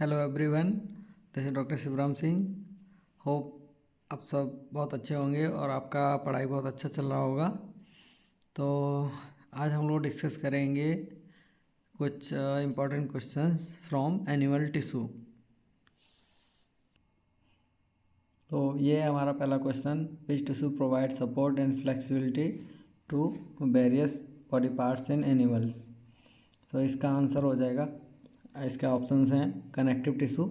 Hello everyone, this is doctor Shivram Singh. Hope आप सब बहुत अच्छे होंगे और आपका पढ़ाई बहुत अच्छा चल रहा होगा। तो आज हम लोग डिस्कस करेंगे कुछ important questions from animal tissue. तो ये हमारा पहला question, which tissue provide support and flexibility to various body parts in animals. तो इसका आंसर हो जाएगा, इसके ऑप्शंस हैं connective tissue,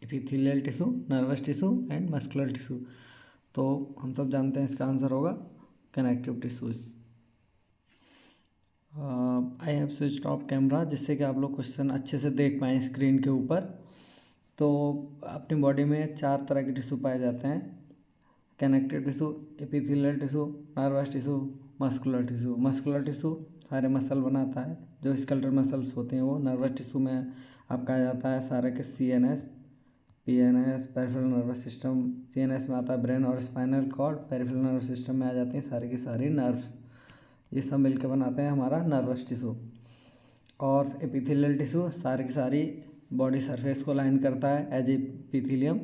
epithelial tissue, nervous tissue and muscular tissue. तो हम सब जानते हैं इसका आंसर होगा connective tissues. I have switched off camera जिससे कि आप लोग क्वेश्चन अच्छे से देख पाएँ स्क्रीन के ऊपर। तो अपनी बॉडी में 4 तरह के टिश्यू पाए जाते हैं, connective tissue, epithelial tissue, nervous tissue, muscular tissue. Muscular tissue सारे मसल बनाता है, जो स्केलेटल मसल्स होते हैं वो। नर्वस टिश्यू में आपका आ जाता है सारे के CNS, PNS, peripheral nervous system. CNS में आता है ब्रेन और spinal cord. Peripheral nervous system में आ जाती हैं सारी की सारी नर्व्स। ये सब मिलकर बनाते हैं हमारा नर्वस टिश्यू। और एपिथेलियल टिश्यू सारी की सारी बॉडी सरफेस को लाइन करता है एज एपिथेलियम,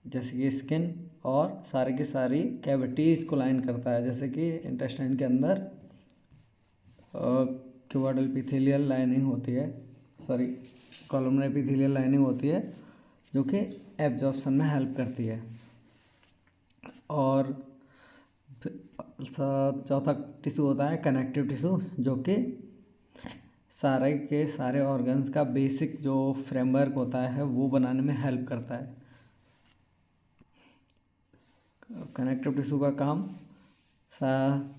जैसे कि स्किन, और सारी की सारी कैविटीज़ को लाइन करता है, जैसे कि इंटेस्टाइन के अंदर क्यूबोइडल एपिथेलियल लाइनिंग होती है, सॉरी कॉलमनर एपिथेलियल लाइनिंग होती है, जो कि एब्जॉर्प्शन में हेल्प करती है। और चौथा टिश्यू होता है कनेक्टिव टिश्यू, जो कि सारे के सारे ऑर्गन्स का बेसिक जो फ्रेमवर्क होता है वो बनाने में हेल्प करता है। कनेक्टिव टिश्यू का काम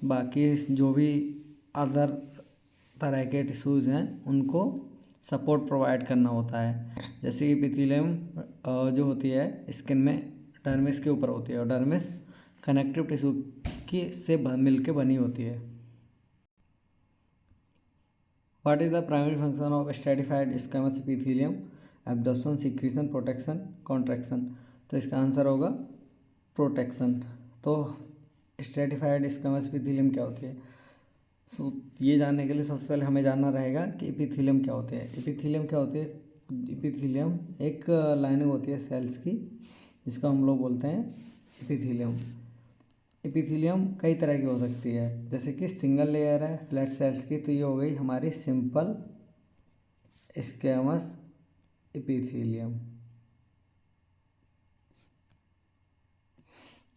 बाकी जो भी अदर तरह के टिश्यूज़ हैं उनको सपोर्ट प्रोवाइड करना होता है। जैसे कि एपिथेलियम जो होती है स्किन में डर्मिस के ऊपर होती है, और डर्मिस कनेक्टिव टिश्यू की से मिल के बनी होती है। What is the primary function of stratified squamous epithelium? Absorption, secretion, protection, contraction. तो इसका आंसर होगा प्रोटेक्शन। तो स्ट्रेटिफाइड स्क्वैमस एपिथेलियम क्या होती है? ये जानने के लिए सबसे पहले हमें जानना रहेगा कि एपिथेलियम क्या होते हैं। एपिथेलियम क्या होती है? एपिथेलियम एक लाइनिंग होती है सेल्स की, जिसको हम लोग बोलते हैं एपिथेलियम। एपिथेलियम कई तरह की हो सकती है, जैसे कि सिंगल लेयर है फ्लैट सेल्स की, तो ये हो गई हमारी सिंपल स्क्वैमस एपिथेलियम।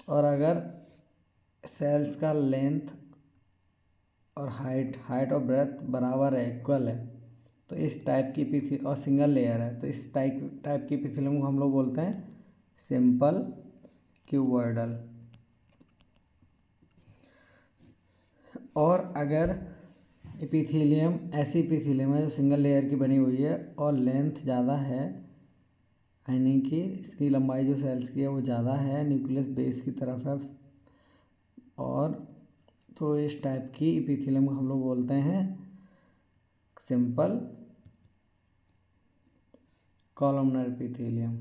और अगर सेल्स का लेंथ और हाइट और ब्रेथ बराबर है, इक्वल है, तो इस टाइप की एपिथेलियम, और सिंगल लेयर है, तो इस टाइप की एपिथेलियम को हम लोग बोलते हैं सिंपल क्यूबॉइडल। और अगर एपिथेलियम ऐसी एपिथेलियम है जो सिंगल लेयर की बनी हुई है और लेंथ ज़्यादा है, यानी कि इसकी लंबाई जो सेल्स की है वो ज़्यादा है, न्यूक्लियस बेस की तरफ है, और तो इस टाइप की एपिथेलियम को हम लोग बोलते हैं सिंपल कॉलमनर एपिथेलियम।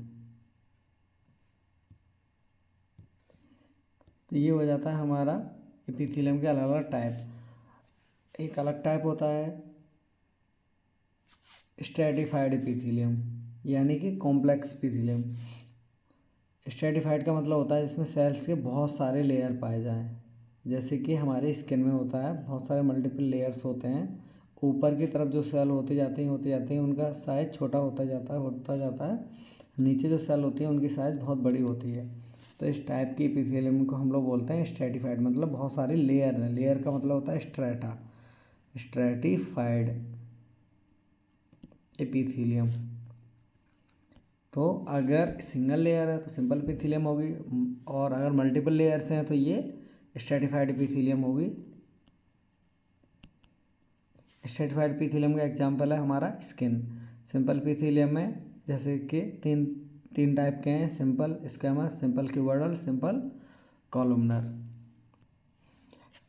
तो ये हो जाता है हमारा एपिथेलियम के अलग अलग टाइप। एक अलग टाइप होता है स्ट्रेटिफाइड एपिथेलियम, यानी कि कॉम्प्लेक्स एपिथेलियम। स्ट्रेटिफाइड का मतलब होता है इसमें सेल्स के बहुत सारे लेयर पाए जाएं, जैसे कि हमारे स्किन में होता है, बहुत सारे मल्टीपल लेयर्स होते हैं। ऊपर की तरफ जो सेल होते जाते हैं उनका साइज़ छोटा होता जाता है। नीचे जो सेल होती है उनकी साइज़ बहुत बड़ी होती है। तो इस टाइप की एपिथेलियम को हम लोग बोलते हैं स्ट्रेटिफाइड, मतलब बहुत सारे लेयर हैं। लेयर का मतलब होता है स्ट्रेटा, स्ट्रेटिफाइड एपिथेलियम। तो अगर सिंगल लेयर है तो सिंपल एपिथेलियम होगी, और अगर मल्टीपल लेयर्स हैं तो ये स्ट्रेटिफाइड एपिथेलियम होगी। स्ट्रेटिफाइड एपिथेलियम का एग्जांपल है हमारा स्किन। सिंपल एपिथेलियम में जैसे कि तीन टाइप के हैं, simple squamous, simple cuboidal, simple columnar.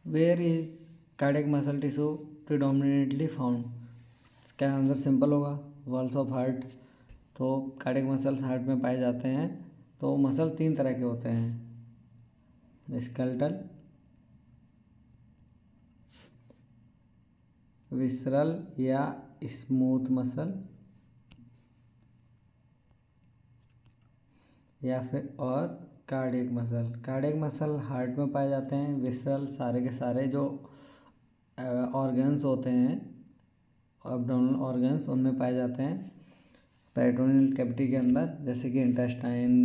Where is cardiac muscle tissue predominantly found? इसका आंसर सिंपल होगा, वॉल्स ऑफ हार्ट। तो कार्डियक मसल्स हार्ट में पाए जाते हैं। तो मसल 3 तरह के होते हैं, स्केलेटल, विसरल या स्मूथ मसल, या फिर और cardiac muscle. Cardiac muscle heart में पाए जाते हैं। विसरल सारे के सारे जो ऑर्गन्स होते हैं, एब्डोमिनल ऑर्गन्स, उनमें पाए जाते हैं पेरिटोनियल कैविटी के अंदर, जैसे कि intestine,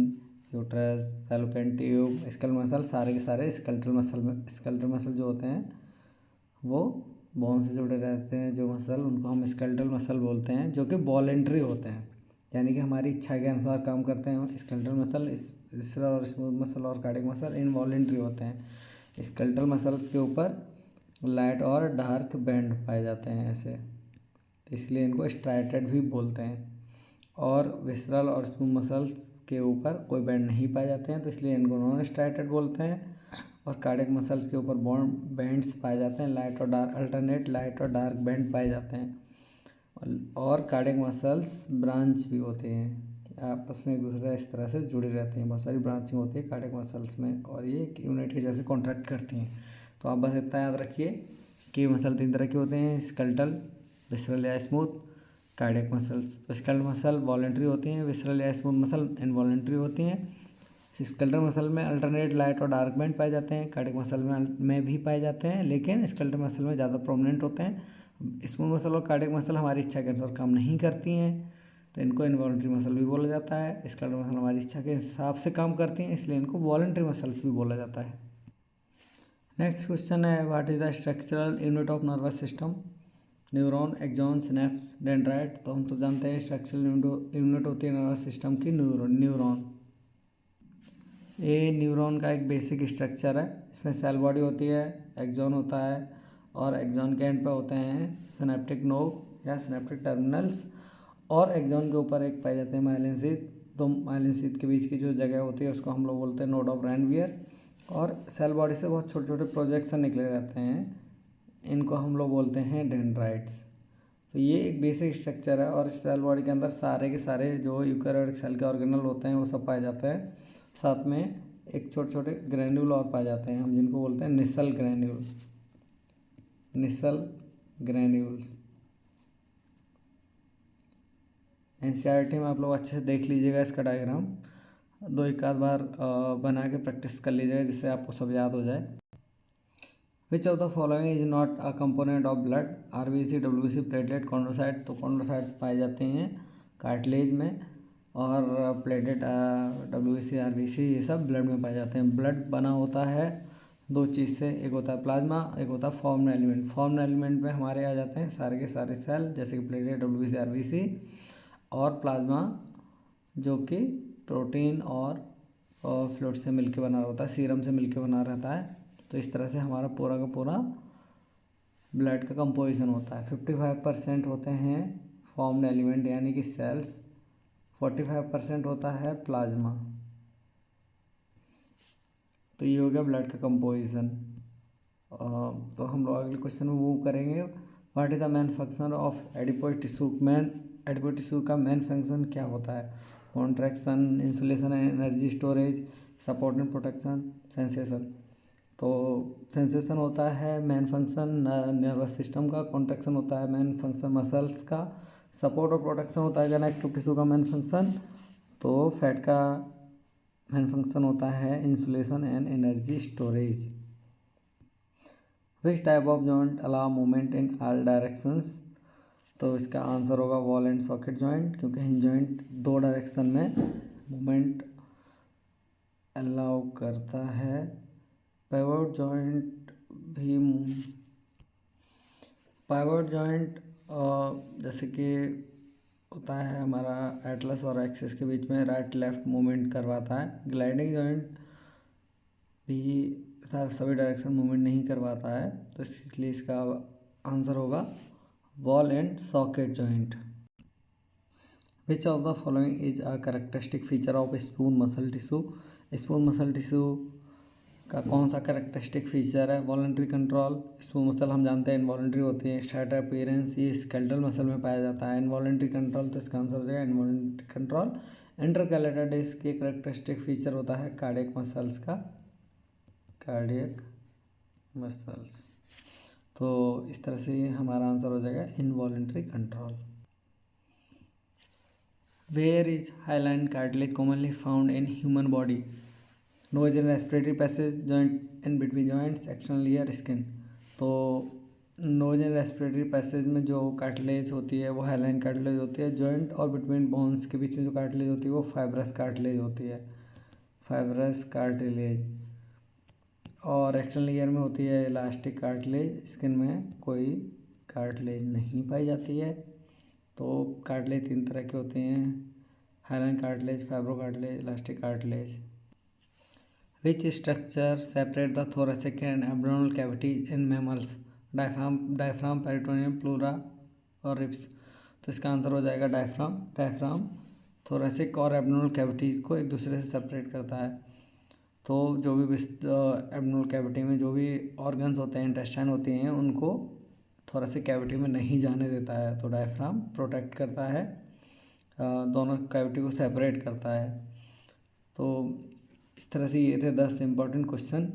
uterus, fallopian tube, skull muscle, सारे के सारे स्केलेटल मसल में। स्केलेटल मसल जो होते हैं वो बोन से जुड़े रहते हैं जो मसल, उनको हम स्केलेटल मसल बोलते हैं, जो कि वॉलेंट्री होते हैं, यानी कि हमारी इच्छा के अनुसार काम करते हैं। स्केलेटल मसल, विसरल और स्मूथ मसल और कार्डियक मसल इनवॉलेंट्री होते हैं। स्केलेटल मसल्स के ऊपर लाइट और डार्क बैंड पाए जाते हैं ऐसे, तो इसलिए इनको स्ट्राइटेड भी बोलते हैं। और विसरल और स्मूथ मसल्स के ऊपर कोई बैंड नहीं पाए जाते हैं, तो इसलिए इनको नॉन स्ट्राइटेड बोलते हैं। और कार्डियक मसल्स के ऊपर बॉन्ड बैंड्स पाए जाते हैं, लाइट और डार्क, अल्टरनेट लाइट और डार्क बैंड पाए जाते हैं। और कार्डियक मसल्स ब्रांच भी होते हैं, आपस में एक दूसरे इस तरह से जुड़े रहते हैं। बहुत सारी ब्रांचिंग होती है कार्डियक मसल्स में, और ये एक यूनिट के जैसे कॉन्ट्रैक्ट करती हैं। तो आप बस इतना याद रखिए कि मसल 3 तरह के होते हैं, स्केलेटल, विसरल या स्मूथ, कार्डियक मसल्स। तो स्केलेटल मसल वॉलेंट्री होती हैं, विसरल या स्मूथ मसल इनवॉलेंट्री होती हैं। स्केलेटल मसल में अल्टरनेट लाइट और डार्क बैंड पाए जाते हैं, कार्डियक मसल में भी पाए जाते हैं, लेकिन स्केलेटल मसल में ज़्यादा प्रोमिनेंट होते हैं। स्मूथ मसल और कार्डियक मसल हमारी इच्छा के अनुसार काम नहीं करती हैं, तो इनको इनवॉलेंट्री मसल भी बोला जाता है। स्केलेटल मसल हमारी इच्छा के हिसाब से काम करती हैं, इसलिए इनको वॉलेंट्री मसल्स भी बोला जाता है। नेक्स्ट क्वेश्चन है, what is the structural unit of nervous system? Neuron, axon, synapse, dendrite. तो हम तो जानते हैं स्ट्रक्चरल यूनिट होती है नर्वस सिस्टम की न्यूरॉन। ये न्यूरॉन का एक बेसिक स्ट्रक्चर है। इसमें सेल बॉडी होती है, एक्सॉन होता है, और एक्सॉन के एंड पे होते हैं सिनेप्टिक नोड या सिनेप्टिक टर्मिनल्स, और एक्सॉन के ऊपर एक पाए जाते हैं माइलिन शीथ। तो माइलिन शीथ के बीच की जो जगह होती है उसको हम लोग बोलते हैं नोड ऑफ रैनवियर। और सेल बॉडी से बहुत छोटे छोटे प्रोजेक्शन निकले रहते हैं, इनको हम लोग बोलते हैं डेंड्राइट्स। तो ये एक बेसिक स्ट्रक्चर है, और सेल बॉडी के अंदर सारे के सारे जो यूकेरियोटिक सेल के ऑर्गेनल होते हैं वो सब पाए जाते हैं। साथ में एक छोटे छोटे ग्रैन्यूल और पाए जाते हैं, हम जिनको बोलते हैं Nisal granule, Nisal granules. NCERT में आप लोग अच्छे से देख लीजिएगा इसका डायग्राम, दो एक आध बार बना के प्रैक्टिस कर लीजिएगा, जिससे आपको सब याद हो जाए। Which of the following is not a component of blood? RBC, WBC, platelet, chondrocyte. तो कॉन्ड्रोसाइट पाए जाते हैं कार्टिलेज में, और प्लेटलेट, डब्ल्यूबीसी, आरबीसी, ये सब ब्लड में पाए जाते हैं। ब्लड बना होता है दो चीज़ से, एक होता है प्लाज्मा, एक होता है फॉर्मल एलिमेंट। फॉर्मल एलिमेंट में हमारे आ जाते हैं सारे के सारे सेल, जैसे कि प्लेटलेट, डब्ल्यूबीसी, आरबीसी, और प्लाज्मा जो कि प्रोटीन और फ्लूइड से मिलके बना होता है, सीरम से मिलके बना रहता है। तो इस तरह से हमारा पूरा का पूरा ब्लड का कंपोजिशन होता है। 55% होते हैं फॉर्म्ड एलिमेंट यानी कि सेल्स, 45% होता है प्लाज्मा। तो ये हो गया ब्लड का कंपोजिशन। तो हम लोग अगले क्वेश्चन में मूव करेंगे। What is the main function of adipose tissue? Adipose tissue का मेन फंक्शन क्या होता है? Contraction, insulation and energy storage, support and protection, sensation. तो सेंसेशन होता है मेन फंक्शन नर्वस सिस्टम का, कॉन्ट्रैक्शन होता है मेन फंक्शन मसल्स का, सपोर्ट और प्रोटेक्शन होता है कनेक्टिव टिश्यू का मेन फंक्शन। तो फैट का मेन फंक्शन होता है insulation and energy storage. Which type of joint allow movement in all directions? तो इसका आंसर होगा बॉल एंड सॉकेट जॉइंट, क्योंकि हिंज जॉइंट दो डायरेक्शन में मूवमेंट अलाउ करता है। पाइवोट जॉइंट भी, पाइवोट जॉइंट जैसे कि होता है हमारा एटलस और एक्सिस के बीच में राइट लेफ्ट मूवमेंट करवाता है। ग्लाइडिंग जॉइंट भी सभी डायरेक्शन मूवमेंट नहीं करवाता है, तो इसलिए इसका आंसर होगा ball and socket joint. Which of the following is a characteristic feature of spoon muscle tissue? Spoon muscle tissue का कौन सा कैरेक्टरिस्टिक फीचर है? Voluntary control. स्पून मसल हम जानते हैं इनवॉलंटरी होती है। स्ट्रेट अपीयरेंस, ये स्केलेटल मसल में पाया जाता है। इनवॉलंटरी कंट्रोल, तो इसका आंसर हो जाएगा इनवॉलंटरी कंट्रोल। इंटरकैलेटेड डिस्क के कैरेक्टरिस्टिक फीचर होता है कार्डियक मसल्स का, कार्डियक मसल्स। तो इस तरह से हमारा आंसर हो जाएगा involuntary control. Where is hyaline cartilage commonly found in human body? Nose and respiratory passage, joint in between joints, external ear, skin. तो नोज एंड रेस्पिरेटरी पैसेज में जो कार्टिलेज होती है वो हाइलाइन कार्टिलेज होती है। जॉइंट और बिटवीन बोन्स के बीच में जो कार्टिलेज होती है वो फाइब्रस कार्टिलेज होती है, फाइब्रस कार्टिलेज। और एक्सटर्नल ईयर में होती है इलास्टिक कार्टिलेज। स्किन में कोई कार्टिलेज नहीं पाई जाती है। तो कार्टिलेज 3 तरह के होते हैं, hyaline cartilage, fibro cartilage, elastic cartilage. Which structure separate the thoracic and abdominal cavity in mammals? Diaphragm, peritoneum, pleura और रिब्स। तो इसका आंसर हो जाएगा डायफ्राम थोरेसिक और एब्डोमिनल कैविटीज़ को एक दूसरे से सेपरेट करता है। तो जो भी एब्डोमिनल कैविटी में जो भी ऑर्गन्स होते हैं, इंटेस्टाइन होती हैं, उनको थोरेसिक कैविटी में नहीं जाने देता है। तो डायफ्राम प्रोटेक्ट करता है, दोनों कैविटी को सेपरेट करता है। तो इस तरह से ये थे 10 इम्पोर्टेंट क्वेश्चन,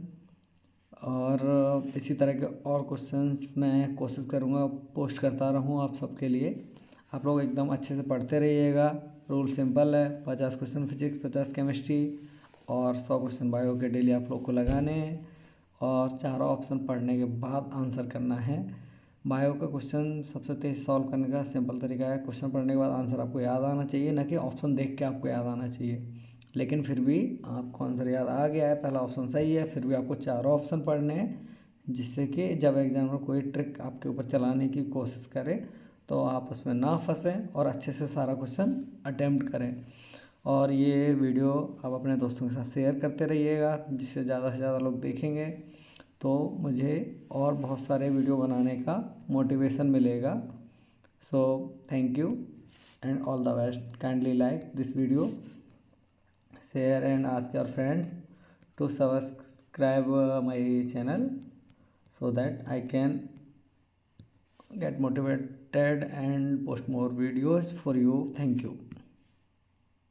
और इसी तरह के और क्वेश्चंस मैं कोशिश करूँगा पोस्ट करता रहूँ आप सबके लिए। आप लोग एकदम अच्छे से पढ़ते रहिएगा। रूल सिंपल है, 50 क्वेश्चन फिजिक्स, 50 केमिस्ट्री और 100 क्वेश्चन बायो के डेली आप लोग को लगाने हैं, और चारों ऑप्शन पढ़ने के बाद आंसर करना है। बायो का क्वेश्चन सबसे तेज सॉल्व करने का सिंपल तरीका है, क्वेश्चन पढ़ने के बाद आंसर आपको याद आना चाहिए, ना कि ऑप्शन देख के आपको याद आना चाहिए। लेकिन फिर भी आपको आंसर याद आ गया है, पहला ऑप्शन सही है, फिर भी आपको चारों ऑप्शन पढ़ने हैं, जिससे कि जब एग्जामिनर कोई ट्रिक आपके ऊपर चलाने की कोशिश करे तो आप उसमें ना फंसें और अच्छे से सारा क्वेश्चन अटेम्प्ट करें। और ये वीडियो आप अपने दोस्तों के साथ शेयर करते रहिएगा, जिससे ज़्यादा से ज़्यादा लोग देखेंगे तो मुझे और बहुत सारे वीडियो बनाने का मोटिवेशन मिलेगा। So thank you and all the best. Kindly like this video, share and ask your friends to subscribe my channel so that I can get motivated and post more videos for you. Thank you.